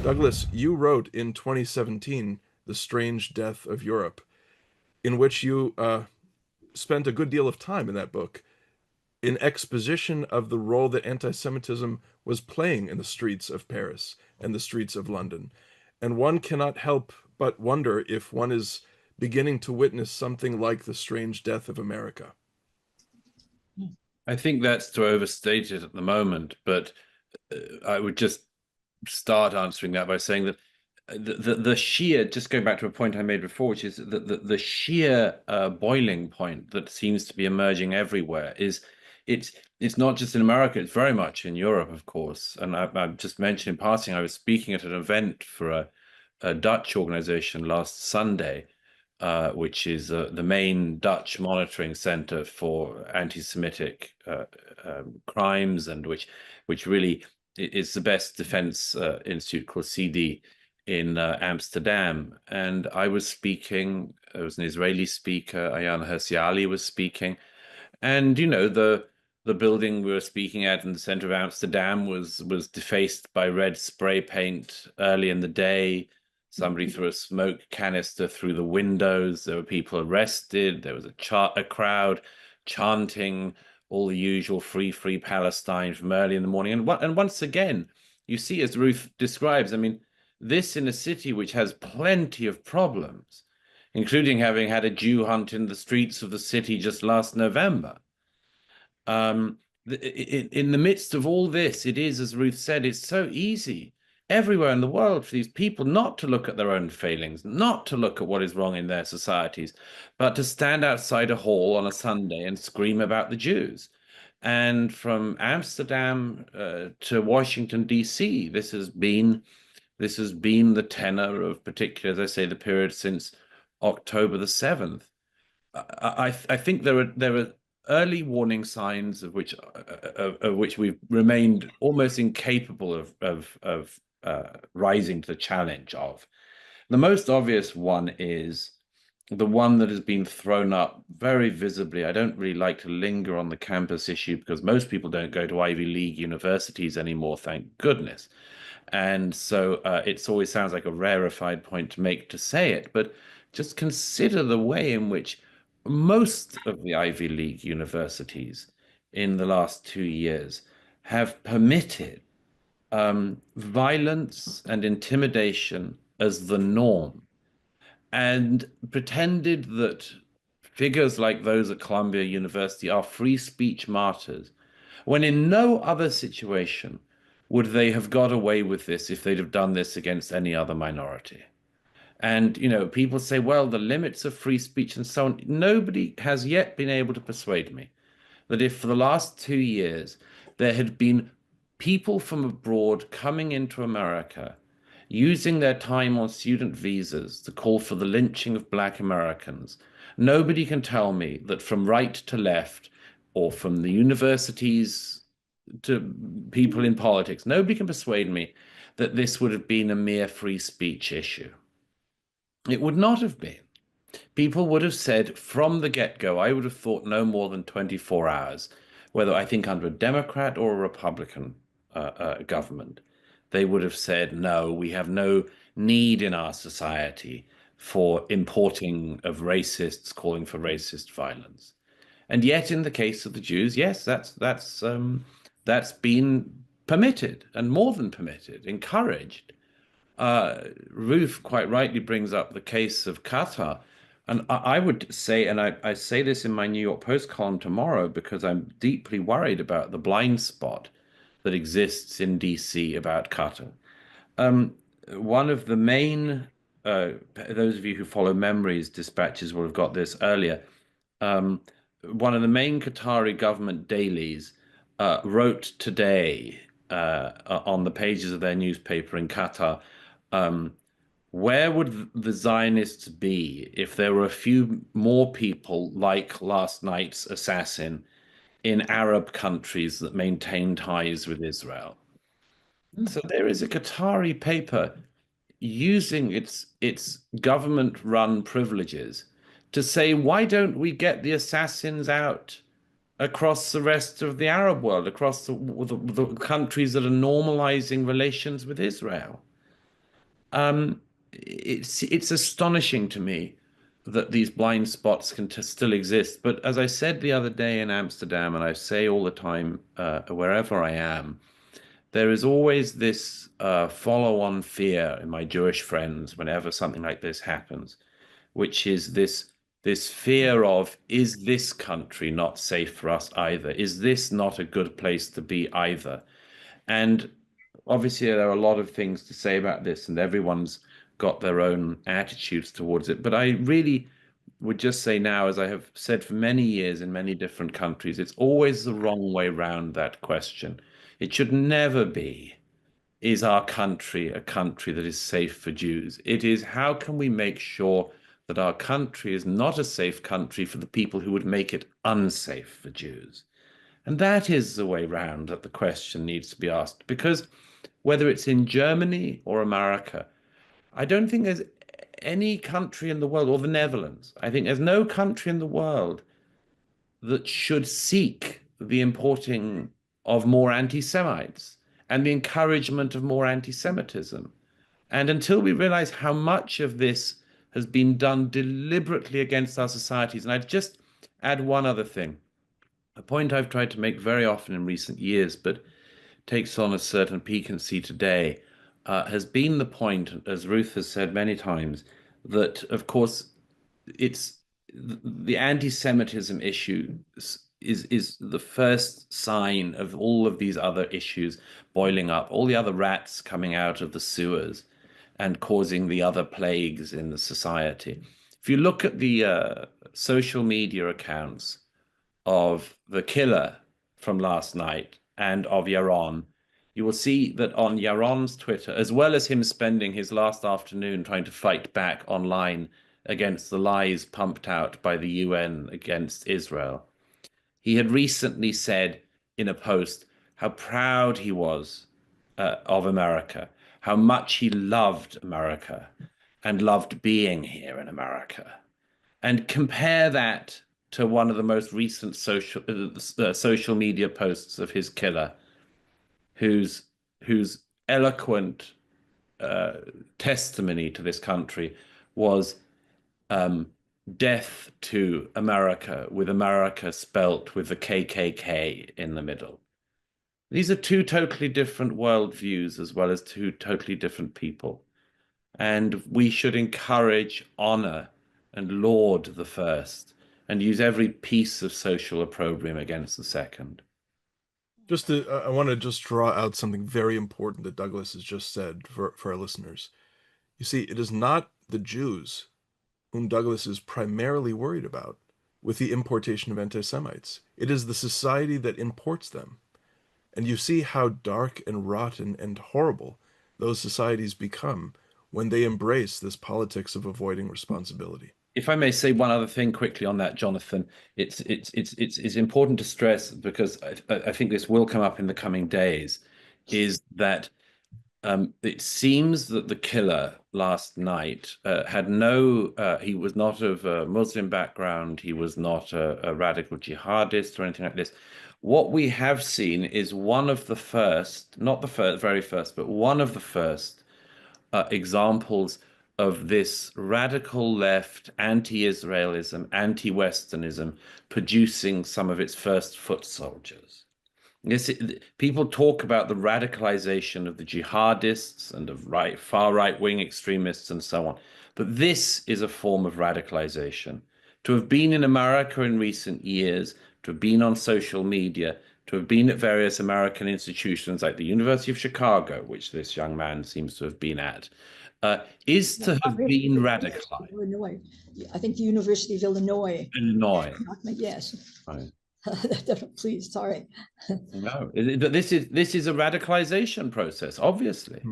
Douglas, you wrote in 2017, The Strange Death of Europe, in which you spent a good deal of time in that book in exposition of the role that anti-Semitism was playing in the streets of Paris and the streets of London. And one cannot help but wonder if one is beginning to witness something like the strange death of America. I think that's to overstate it at the moment, but I would just start answering that by saying that the sheer, just going back to a point I made before, which is the sheer boiling point that seems to be emerging everywhere is it's it's not just in America, it's very much in Europe, of course. And I just mentioned in passing, I was speaking at an event for a Dutch organization last Sunday, which is the main Dutch monitoring center for anti-Semitic crimes, and which really is the best defense institute called CD in Amsterdam. And I was speaking. There was an Israeli speaker, Ayan Hirsiali, was speaking, and the building we were speaking at in the center of Amsterdam was defaced by red spray paint early in the day. Somebody threw a smoke canister through the windows. There were people arrested. There was a crowd chanting all the usual free Palestine from early in the morning. And once again, you see, as Ruth describes, I mean, this in a city which has plenty of problems, including having had a Jew hunt in the streets of the city just last November. Um, in the midst of all this, it is, as Ruth said, it's so easy everywhere in the world for these people not to look at their own failings, not to look at what is wrong in their societies, but to stand outside a hall on a Sunday and scream about the Jews. And from Amsterdam to Washington, D.C., this has been the tenor of, particularly, as I say, the period since October the 7th. I think there are early warning signs of which we've remained almost incapable of rising to the challenge of. The most obvious one is the one that has been thrown up very visibly. I don't really like to linger on the campus issue because most people don't go to Ivy League universities anymore, thank goodness. And so it's always sounds like a rarefied point to make to say it, but just consider the way in which most of the Ivy League universities in the last 2 years have permitted violence and intimidation as the norm and pretended that figures like those at Columbia University are free speech martyrs, when in no other situation would they have got away with this if they'd have done this against any other minority. And, people say, well, the limits of free speech and so on. Nobody has yet been able to persuade me that if for the last 2 years there had been people from abroad coming into America using their time on student visas to call for the lynching of Black Americans, nobody can tell me that from right to left or from the universities to people in politics, nobody can persuade me that this would have been a mere free speech issue. It would not have been. People would have said from the get-go, I would have thought no more than 24 hours, whether I think under a Democrat or a Republican government, they would have said, no, we have no need in our society for importing of racists calling for racist violence. And yet, in the case of the Jews, yes, that's been permitted and more than permitted, encouraged. Ruth quite rightly brings up the case of Qatar. And I would say, and I say this in my New York Post column tomorrow, because I'm deeply worried about the blind spot that exists in DC about Qatar. Um, One of the main, those of you who follow Memories dispatches will have got this earlier. Um, One of the main Qatari government dailies wrote today on the pages of their newspaper in Qatar, um, where would the Zionists be if there were a few more people like last night's assassin in Arab countries that maintain ties with Israel? So there is a Qatari paper using its government-run privileges to say, why don't we get the assassins out across the rest of the Arab world, across the countries that are normalizing relations with Israel? It's astonishing to me that these blind spots can still exist. But as I said the other day in Amsterdam, and I say all the time wherever I am, there is always this follow-on fear in my Jewish friends whenever something like this happens, which is this fear of, is this country not safe for us either? Is this not a good place to be either? And obviously, there are a lot of things to say about this, and everyone's got their own attitudes towards it. But I really would just say now, as I have said for many years in many different countries, it's always the wrong way round that question. It should never be, is our country a country that is safe for Jews? It is, how can we make sure that our country is not a safe country for the people who would make it unsafe for Jews? And that is the way round that the question needs to be asked. Because whether it's in Germany or America, I don't think there's any country in the world, or the Netherlands, I think there's no country in the world that should seek the importing of more anti-Semites and the encouragement of more anti-Semitism. And until we realize how much of this has been done deliberately against our societies, and I'd just add one other thing, a point I've tried to make very often in recent years, but takes on a certain piquancy today, has been the point, as Ruth has said many times, that of course it's the anti-Semitism issue is the first sign of all of these other issues boiling up, all the other rats coming out of the sewers and causing the other plagues in the society. If you look at the social media accounts of the killer from last night and of Yaron, you will see that on Yaron's Twitter, as well as him spending his last afternoon trying to fight back online against the lies pumped out by the UN against Israel, he had recently said in a post how proud he was of America, how much he loved America and loved being here in America. And compare that to one of the most recent social media posts of his killer, whose eloquent uh, testimony to this country was um, death to America, with America spelt with the KKK in the middle. These are two totally different worldviews as well as two totally different people. And we should encourage, honor, and laud the first, and use every piece of social opprobrium against the second. I want to just draw out something very important that Douglas has just said for our listeners. You see, it is not the Jews whom Douglas is primarily worried about with the importation of anti-Semites. It is the society that imports them. And you see how dark and rotten and horrible those societies become when they embrace this politics of avoiding responsibility. If I may say one other thing quickly on that, Jonathan, it's important to stress, because I think this will come up in the coming days, is that it seems that the killer last night had no, he was not of a Muslim background, he was not a radical jihadist or anything like this. What we have seen is one of the first, not the first, very first, but one of the first examples of this radical left anti-Israelism, anti-Westernism producing some of its first foot soldiers. Yes, people talk about the radicalization of the jihadists and of far right-wing extremists and so on. But this is a form of radicalization. To have been in America in recent years, to have been on social media, to have been at various American institutions like the University of Chicago, which this young man seems to have been at, is to have been radicalized. Illinois. I think the University of Illinois. Illinois. Yes. Right. Please, sorry. No, but this is a radicalization process, obviously.